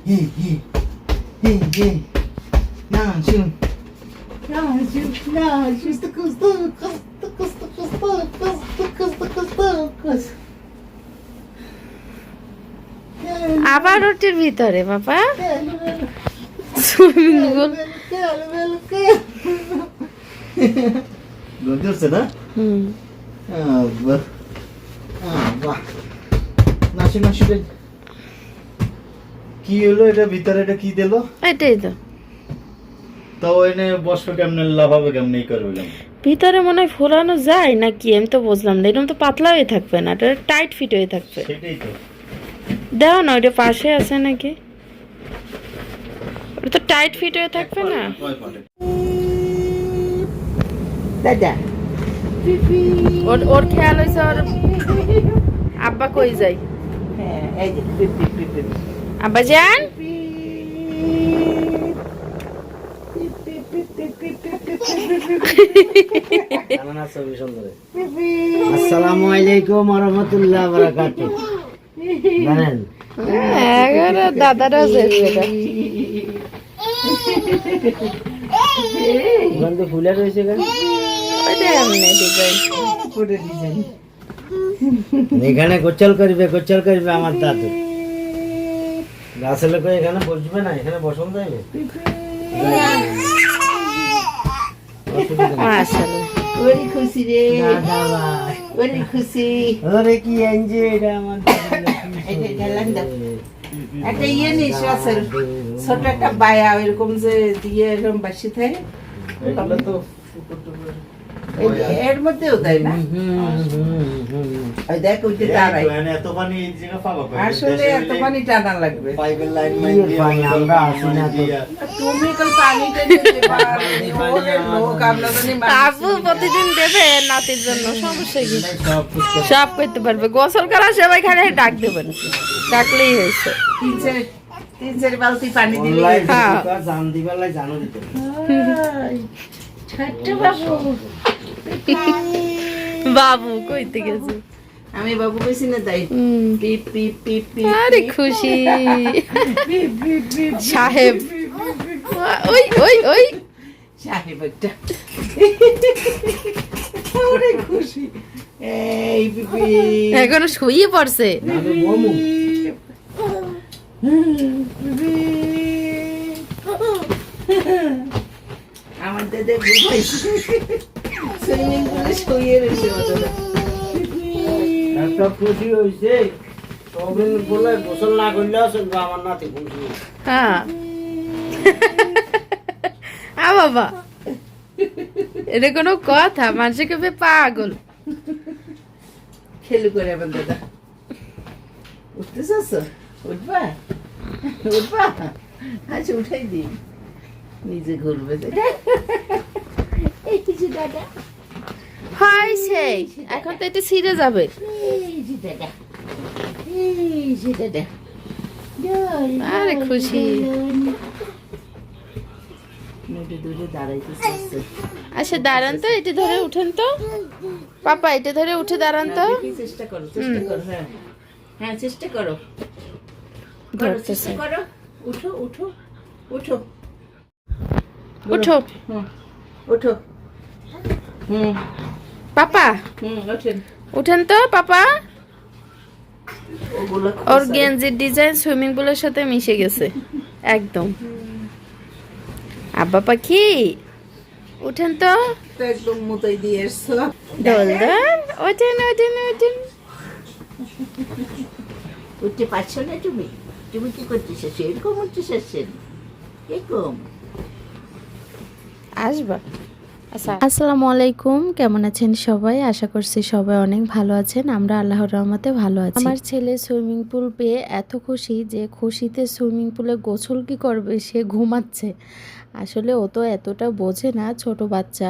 Hey, hey, hey, hey. Nanju. Nanju, Nanju. Tıkız, tıkız, tıkız, tıkız, tıkız, tıkız, tıkız, tıkız. আবার ওটির ভিতরে বাবা swimming pool. Görüyorsun ha? হুম Allah. Allah. নাচু নাচু রে। কি হলো এটা ভিতরে এটা কি দিলো? এটাই তো তো এনে বসবে কেমনে লাফাবে কেমনে ই করবে কেমনে? ভিতরে মনে হয় ফোলানো যায় নাকি আমি তো বুঝলাম না, এরকম তো পাতলা হয়ে থাকবে না, এটা টাইট ফিট হয়ে থাকবে। সেটাই তো। দাও না ওটা পাশে আছে নাকি, ওটা তো টাইট ফিট হয়ে থাকবে না। দাদা ওর ওর খেয়াল হয়েছে ওর আব্বা কই যাই। হ্যাঁ এই যে পিপি পিপি আব্বা যান আসসালামু আলাইকুম ওয়া রাহমাতুল্লাহি ওয়া বারাকাতুহু। জানেন এগারো দাদারা যেটা গন্ধ ফুলে রয়েছে কেন? ওইটা এমনি ডিজাইন। পুরো ডিজাইন এখানে গোচল করবে আমার দাদু। গাছের লোক এখানে বসবে না, এখানে বসন যাইবে। মাশাআল্লাহ ওরে খুশি রে দাদা ভাই, ওরে খুশি। ওরে কি এনজে এটা আমার এটা গেলাম দাও। একটা ইয়ে নিস আসল ছোট একটা বায়া এরকম যে দিয়ে এরকম বাসি থাকে এগুলো তো এর মধ্যেও দেয় না। ওই দেখ ওইটা দাঁড়ায় এত পানি এই জায়গা পাবো কই? আসলে এত পানি টানা লাগবে। পাইপের লাইন মাইন দিয়ে আমরা আসি না তো। তুমি কাল পানি টেনে দেবা ওরে লোক আমরা জানি আবু প্রতিদিন দেবে নাতির জন্য, সমস্যা কি? সব কিছু সব করতে পারবে, গোসল করা সবাই খানে ডাক দেবেন, ডাকলেই হয়েছে। তিন চার বালতি পানি দিলে হ্যাঁ। জান দিবেলাই জানো দিতে। ছোট্ট বাবু বাবু কইতে গেছে, আমি বাবু কইছি না তাই হুম। পিপ পিপ পিপ পিপ আরে খুশি সাহেব, ওই ওই ওই সাহেব একটা ওরে খুশি। এই পিপি এখনো শুয়ে পড়ছে। আমি বমু আমার দাদা ঘুমাইছে সুইমিং পুলে শুয়ে রয়েছে মাথাটা। একটা খুশি হয়েছে তবে বলে গোসল না করলে আসলে আমার নাতি খুশি। হ্যাঁ আ বাবা এটা কোনো কথা? মানুষে কেবে পাগল। খেলু করে আমার দাদা উঠতে চাচ্ছ? উঠবা উঠবা আচ্ছা উঠাই দিই, নিজে ঘুরবে এই যে দাদা হয় সেই এখন তো এটা ছিঁড়ে যাবে। এই যে দাদা এই যে দাদা আরে খুশি। মেয়েটা দূরে দাঁড়াইতে চাচ্ছে। আচ্ছা দাঁড়ান তো, এটা ধরে উঠেন তো পাপা, এটা ধরে উঠে দাঁড়ান তো। দেখি, চেষ্টা করো হ্যাঁ হ্যাঁ চেষ্টা করো ধরতেছে। চেষ্টা করো। উঠো উঠো উঠো উঠো হুম উঠো হুম পাপা, ওঠেন। উঠেন তো পাপা। ওগুলো ওর গেঞ্জির ডিজাইন সুইমিং পুলের সাথে মিশে গেছে একদম। আব্বা পাখি উঠেন তো, একদম মুতাই দিয়ে এসছো। দোল দোল ওঠেন ওঠেন ওঠেন। উঠতে পারছো না তুমি? তুমি কি করতেছো? এরকম উঠতেছে এরকম। আসবা। আসসালামু আলাইকুম, কেমন আছেন সবাই? আশা করছি সবাই অনেক ভালো আছেন। আমরা আল্লাহর রহমতে ভালো আছি। আমার ছেলে সুইমিং পুল পেয়ে এত খুশি যে খুশিতে সুইমিং পুলে গোসল কি করবে সে ঘুমাচ্ছে। আসলে ও তো এতটা বোঝে না, ছোট বাচ্চা।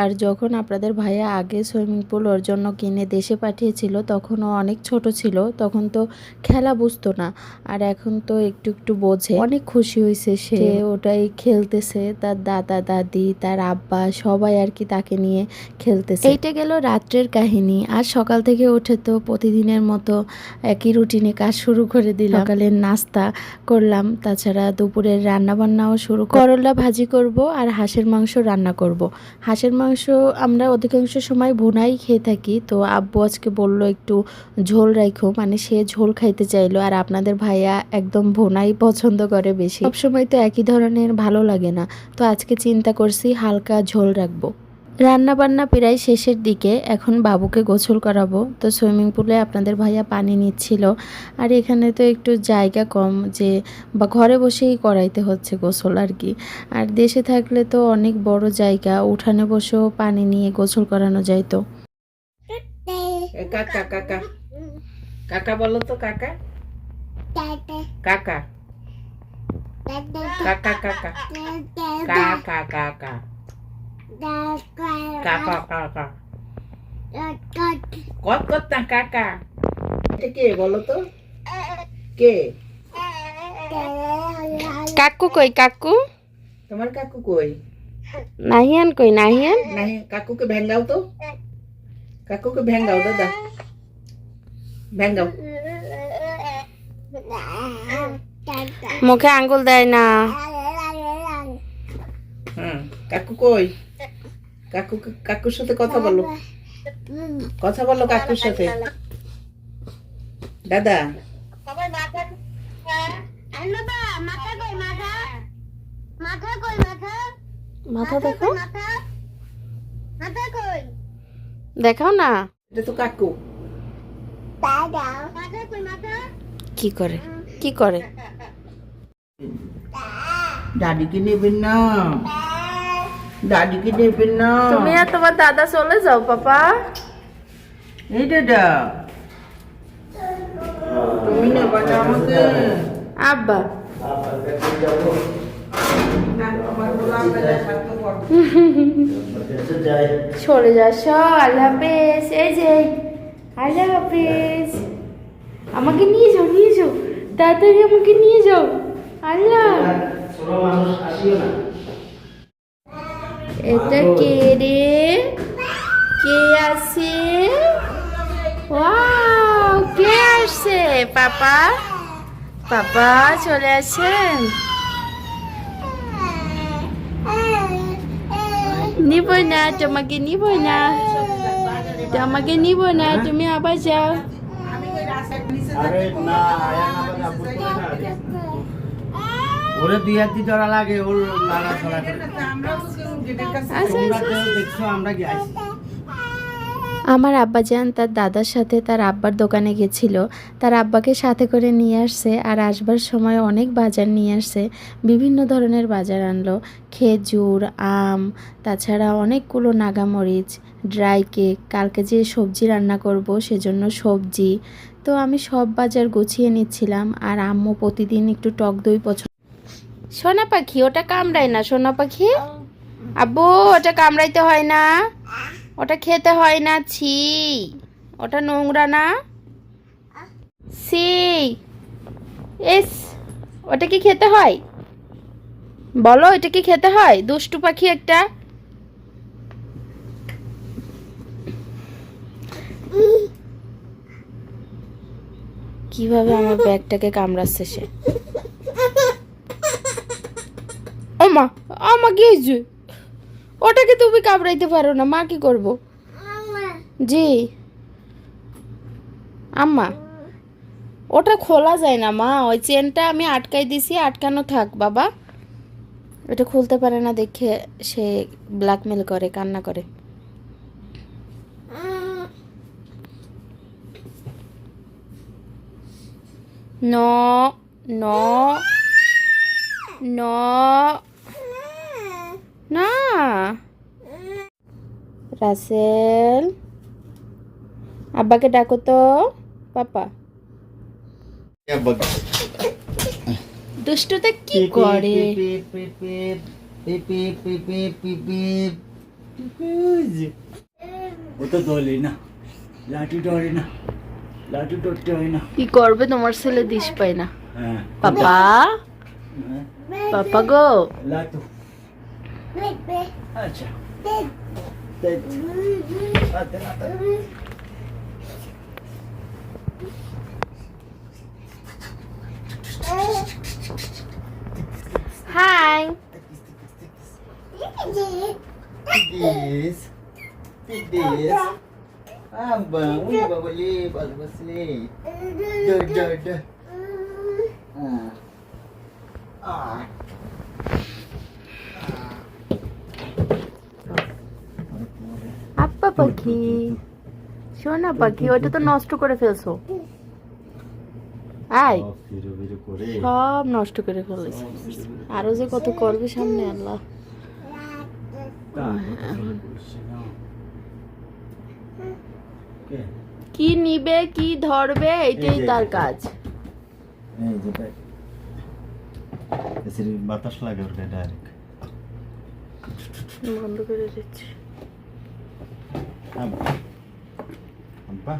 আর যখন আপনাদের ভাইয়া আগে সুইমিং পুল ওর জন্য কিনে দেশে পাঠিয়েছিল তখন ও অনেক ছোট ছিল, তখন তো খেলা বুঝতো না। আর এখন তো একটু একটু বোঝে। অনেক খুশি হয়েছে সে, ওটাই খেলতেছে। তার দাদা দাদি, তার আব্বা সবাই আর কি তাকে নিয়ে খেলতেছে। এইটা গেল রাত্রের কাহিনী। আর সকাল থেকে উঠে তো প্রতিদিনের মতো একই রুটিনে কাজ শুরু করে দিলাম। সকালের নাস্তা করলাম, তাছাড়া দুপুরের রান্না বান্নাও শুরু। করলা ভাজি করব আর হাঁসের মাংস রান্না করব। হাঁসের মাংস আমরা অধিকাংশ সময় ভুনাই খেয়ে থাকি, তো আব্বু আজকে বললো একটু ঝোল রাখো, মানে সে ঝোল খাইতে চাইলো। আর আপনাদের ভাইয়া একদম ভুনাই পছন্দ করে বেশি, সবসময় তো একই ধরনের ভালো লাগে না, তো আজকে চিন্তা করছি হালকা ঝোল রাখবো। রান্না বান্না প্রায় শেষের দিকে, এখন বাবুকে গোসল করাবো। তো সুইমিং পুলে আপনাদের ভাইয়া পানি নিচ্ছিল। আর এখানে তো একটু জায়গা কম, যে বা ঘরে বসেই করাইতে হচ্ছে গোসল আর কি। আর দেশে থাকলে তো অনেক বড় জায়গা, উঠানে বসেও পানি নিয়ে গোসল করানো যাইতো। কাকা কাকা কাকা বলো তো, কাকা কাকা কাকা কাকা কাকা কাকা কাকা কাকা কত কত না কাকা। এটা কে বলো তো, কে? কাকু কই? কাকু তোমার কাকু কই? নাহিয়ান কই? নাহিয়ান নাহি, কাকুকে ভেঙ্গাও তো, কাকুকে ভেঙ্গাও দাদা, ভেঙ্গাও। মুখে আঙ্গুল দেয় না। হ্যাঁ, কাকু কই? কাকু, কাকুর সাথে কথা বলো, কথা বলো কাকুর সাথে। দাদা মাথা দেখো, দেখাও না। এটা তো কাকু। কি করে, কি করে? দাদিকে নেবেন না, দাদিকে নেবেন না। তুমি আর তোমার দাদা চলে যাও পাপা। এই দাদা, তুমি নেবা না আমাকে? আব্বা চলে যাস, আল্লাহ হাফেজ। এই যে আল্লাহ হাফেজ, আমাকে নিয়ে যাও, নিয়ে যাও তাড়াতাড়ি, আমাকে নিয়ে যাও। আল্লাহ, এটা কে রে? কে আছে? ওয়াও, কে আসছে? পাপা, পাপা চলে আসেন। নিব না তোমাকে, নিব না তোমাকে, নিব না, তুমি আবার যাও। আরে না, আয়ান আবার আব্বু করে না দিস না। ওরে দুই হাত দিয়ে ধরা লাগে, ওর লাগা ছড়া করে। তোমরা কেউ দেখছো, আমরা কি আইছি? আমার আব্বাজান তার দাদার সাথে তার আব্বার দোকানে গেছিল, তার আব্বাকে সাথে করে নিয়ে আসছে। আর আসবার সময় অনেক বাজার নিয়ে আসছে, বিভিন্ন ধরনের বাজার আনলো, খেজুর, আম, তাছাড়া অনেকগুলো নাগামরিচ, ড্রাই কেক, কালকে যে সবজি রান্না করব সেজন্য সবজি। তো আমি সব বাজার গুছিয়ে নিচ্ছিলাম। আর আম্মু প্রতিদিন একটু টক দই পছন্দ। সোনা পাখি, ওটা কামড়ায় না সোনা পাখি। আব্বু, ওটা কামড়াইতে হয় না, ওটা খেতে হয় না, ছি, ওটা নোংরা না, সি এস, ওটা কি খেতে হয়? বলো, এটা কি খেতে হয়? দুষ্টু পাখি একটা। কিভাবে আমার ব্যাগটাকে কামড়াচ্ছে সে। ও মা, আমাকে হয়েছে, ওটাকে তুমি কামড়াইতে পারো না, মা কি করব? জি আম্মা, ওটা খোলা যায় না মা, ওই চেনটা আমি আটকাই দিছি, আটকানো থাক বাবা। ওটা খুলতে পারে না দেখে সে ব্ল্যাকমেল করে, কান্না করে। নো নো নো না। রাসেল, আব্বাকে ডাকো তো পাপা। দুষ্টুটা কি করে? পিপি পিপি পিপি পিপি ও তো দোলে না লাঠি ধরে না লাঠি ধরতে হয় না কি করবে তোমার ছেলে দিশ পায় না হ্যাঁ পাপা পাপা গো লাটু আচ্ছা high Tigis. Tigis. Abang, boleh bagus ni. Dah. Ah. আপা পাখি সোনা পাখি ওটা তো নষ্ট করে ফেলছো আই ফিরে করে সব নষ্ট করে ফেলেছে আরো যে কত করবে সামনে আল্লাহ কি নিবে কি ধরবে এটাই তার কাজ এই যে ভাই এসে বাতাস লাগে ওর গায়ে ডাইরেক্ট বন্ধ করে দিচ্ছি আব্বা